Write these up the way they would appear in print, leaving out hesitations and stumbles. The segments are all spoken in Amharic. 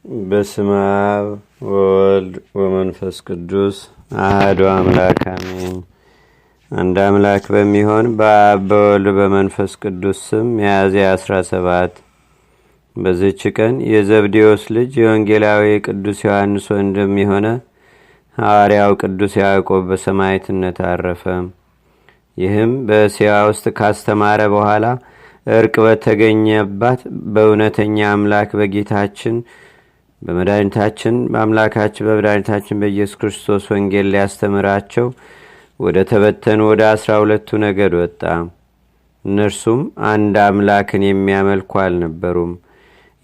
በስመ አብ ወወልድ ወመንፈስ ቅዱስ አሐዱ አምላክ አሜን። አንድ አምላክ በሚሆን በአብ በወልድ በመንፈስ ቅዱስ ስም ሚያዝያ 17 በዚህች ቀን የዘብዴዎስ ልጅ የወንጌላዊ ቅዱስ ዮሐንስ ወንድም የሆነ ሐዋርያው ቅዱስ ያዕቆብ በሰማዕትነት አረፈ። ይህም በእስያ ውስጥ ካስተማረ በኋላ እርቅ በተገኘባት በእውነተኛ አምላክ በጌታችን በመድኃኒታችን በመድኃኒታችን በኢየሱስ ክርስቶስ ወንጌል ሊያስተምራቸው ወደ ተበተኑ ወደ 12ቱ ነገድ ወጣ። እነርሱም አንድ አምላክን የሚያመልኩ አልነበሩም።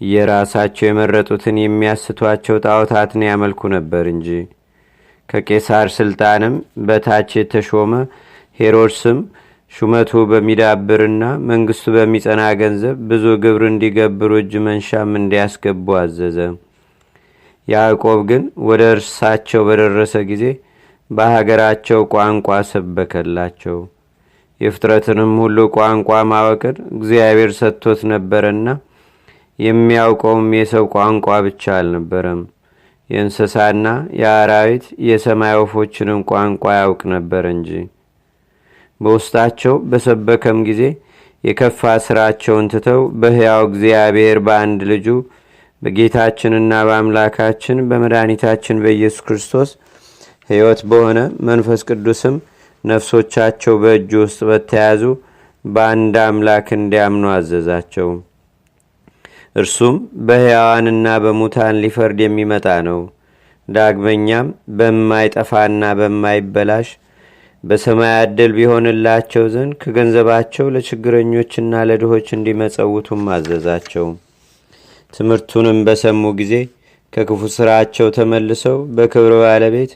የራሳቸው የመረጡትን የሚያስቷቸው ጣዖታትን ያመልኩ ነበር እንጂ። ከቄሳር ስልጣንም በታች የተሾመ ሄሮድስም ሹመቱ በሚዳብርና መንግስቱ በሚጸና ገንዘብ ብዙ ግብር እንዲገብሩ እጅ መንሻም እንዲያስገቡ አዘዘ። ያዕቆብ ግን ወደ እርሳቸው በደረሰ ጊዜ በሀገራቸው ቋንቋ ሰበከላቸው። የፍጥረትንም ሁሉ ቋንቋ ማወቅን እግዚአብሔር ሰጥቶት ነበረና የሚያውቀውም የሰው ቋንቋ ብቻ አልነበረም። የእንስሳና የአራዊት የሰማይ ወፎችንም ቋንቋ ያውቅ ነበር እንጂ። በውስጣቸው በሰበከም ጊዜ የከፋ ስራቸውን ትተው በሕያው እግዚአብሔር በአንድ ልጁ በጌታችንና በአምላካችን በመድኃኒታችን በኢየሱስ ክርስቶስ ሕይወት በሆነ መንፈስ ቅዱስም ነፍሶቻቸው በእጁ ውስጥ በተያዙ በአንድ አምላክ እንዲያምኑ አዘዛቸው። እርሱም በሕያዋንና በሙታን ሊፈርድ የሚመጣ ነው። ዳግመኛም በማይጠፋና በማይበላሽ በሰማያት ድል ቢሆንላቸው ዘንድ ከገንዘባቸው ለችግረኞችና ለድሆች እንዲመጸውቱም አዘዛቸው። ትምህርቱንም በሰሙ ጊዜ ከክፉ ስራቸው ተመልሰው በክብር ባለቤት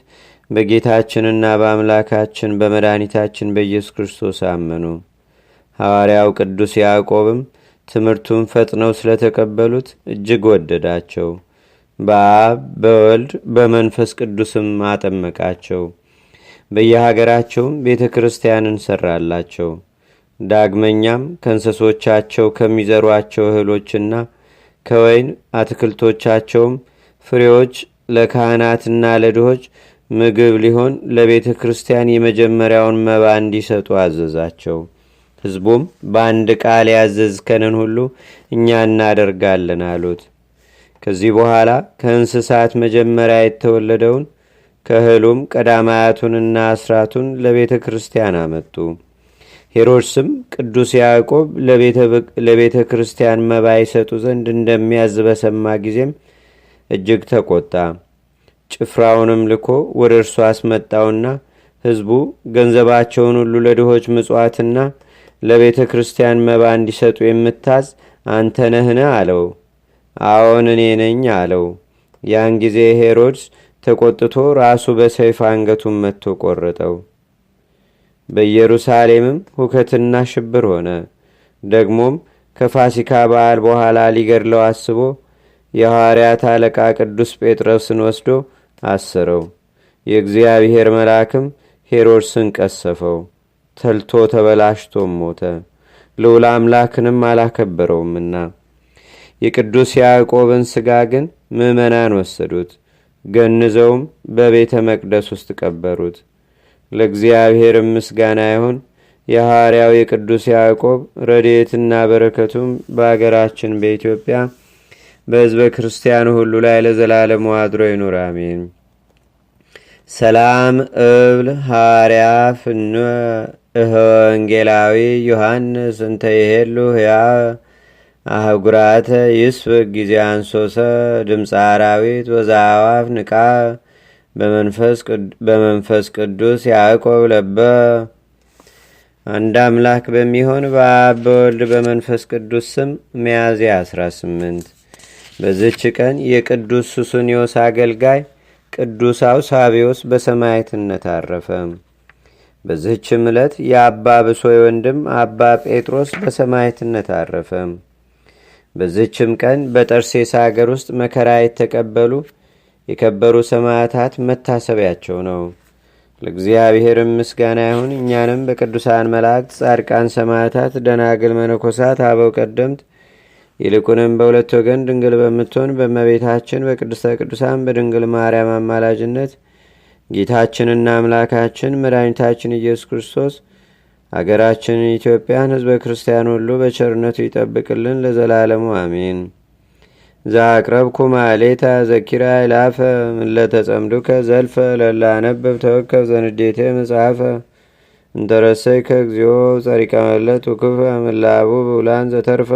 በጌታችንና በአምላካችን በመድኃኒታችን በኢየሱስ ክርስቶስ አመኑ። ሐዋርያው ቅዱስ ያዕቆብም ትምህርቱን ፈጥነው ስለተቀበሉት እጅግ ወደዳቸው። በአብ በወልድ በመንፈስ ቅዱስም አጠመቃቸው። በየሀገራቸውም ቤተ ክርስቲያንን ሰራላቸው። ዳግመኛም ከእንስሶቻቸው ከሚዘሯቸው እህሎችና ከወይን አትክልቶቻቸውም ፍሬዎች ለካህናትና ለድሆች ምግብ ሊሆን ለቤተ ክርስቲያን የመጀመሪያውን መባ እንዲሰጡ አዘዛቸው። ሕዝቡም በአንድ ቃል ያዘዝከንን ሁሉ እኛ እናደርጋለን አሉት። ከዚህ በኋላ ከእንስሳት መጀመሪያ የተወለደውን ከእህሉም ቀዳማያቱንና አስራቱን ለቤተ ክርስቲያን አመጡ። ሄሮድስም ቅዱስ ያዕቆብ ለቤተ ክርስቲያን መባ ይሰጡ ዘንድ እንደሚያዝ በሰማ ጊዜም እጅግ ተቆጣ። ጭፍራውንም ልኮ ወደ እርሱ አስመጣውና ሕዝቡ ገንዘባቸውን ሁሉ ለድሆች ምጽዋትና ለቤተ ክርስቲያን መባ እንዲሰጡ የምታዝ አንተ ነህን? አለው። አዎን እኔ ነኝ አለው። ያን ጊዜ ሄሮድስ ተቆጥቶ ራሱ በሰይፍ አንገቱን መትቶ ቆረጠው። በኢየሩሳሌምም ሁከትና ሽብር ሆነ። ደግሞም ከፋሲካ በዓል በኋላ ሊገድለው አስቦ የሐዋርያት አለቃ ቅዱስ ጴጥሮስን ወስዶ አሰረው። የእግዚአብሔር መልአክም ሄሮድስን ቀሰፈው። ተልቶ ተበላሽቶም ሞተ። ልዑል አምላክንም አላከበረውምና። የቅዱስ ያዕቆብን ሥጋ ግን ምዕመናን ወሰዱት። ገንዘውም በቤተ መቅደስ ውስጥ ቀበሩት። ለእግዚአብሔር ምስጋና ይሁን። የሐዋርያው የቅዱስ ያዕቆብ ረድኤትና በረከቱም በአገራችን በኢትዮጵያ በሕዝበ ክርስቲያኑ ሁሉ ላይ ለዘላለሙ አድሮ ይኑር፣ አሜን። ሰላም እብል ሐዋርያ ፍኖ ወንጌላዊ ዮሐንስ እንተ ይሄሉ ሕያ አህጉራተ ይስብክ ጊዜ አንሶሰ ድምፀ አራዊት ወዛዋፍ ንቃ በመንፈስ ቅዱስ ያዕቆብ ለበ። አንድ አምላክ በሚሆን በአብ በወልድ በመንፈስ ቅዱስ ስም ሚያዝያ 18 በዚች ቀን የቅዱስ ሱስንዮስ አገልጋይ ቅዱስ አውሳቢዎስ በሰማዕትነት አረፈ። በዚህችም ዕለት የአባ ብሶይ ወንድም አባ ጴጥሮስ በሰማዕትነት አረፈ። በዚህችም ቀን በጠርሴስ አገር ውስጥ መከራ የተቀበሉ የከበሩ ሰማዕታት መታሰቢያቸው ነው። ለእግዚአብሔርም ምስጋና ይሁን። እኛንም በቅዱሳን መላእክት፣ ጻድቃን፣ ሰማዕታት፣ ደናግል፣ መነኮሳት፣ አበው ቀደምት ይልቁንም በሁለት ወገን ድንግል በምትሆን በእመቤታችን በቅድስተ ቅዱሳን በድንግል ማርያም አማላጅነት ጌታችንና አምላካችን መድኃኒታችን ኢየሱስ ክርስቶስ አገራችንን ኢትዮጵያን ሕዝበ ክርስቲያን ሁሉ በቸርነቱ ይጠብቅልን ለዘላለሙ አሜን። ዛቅረብኩ ማሌታ ዘኪራ ይላፈ ምለተጸምዱከ ዘልፈ ለላነበብ ተወከብ ዘንዴቴ መጽሐፈ እንተረሰይከ እግዚኦ ጸሪቀ መለት ውክፈ ምላቡ ብውላን ዘተርፈ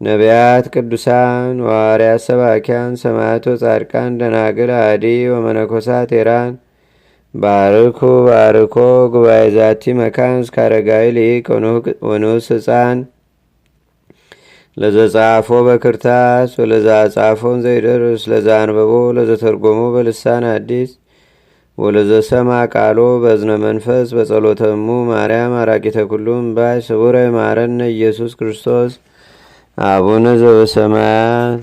ነቢያት፣ ቅዱሳን፣ ዋርያት፣ ሰባኪያን፣ ሰማዕቶ፣ ጻድቃን፣ ደናግል፣ አዲ ወመነኮሳት ኤራን ባርኩ ባርኮ ጉባኤ ዛቲ መካን እስካረጋዊ ሊቅ ወንኡስ ሕፃን ለዘጻፎ በክርታስ ወለዛ ጻፎን ዘይደርስ ለዛ አንበቦ ለዘተርጎሞ በልሳን አዲስ ወለዘሰማ ቃሎ በዝነ መንፈስ በጸሎተሙ ማርያም አራቂተ ኩሉም ባይ ስቡረ ማረነ ኢየሱስ ክርስቶስ አቡነ ዘበሰማያት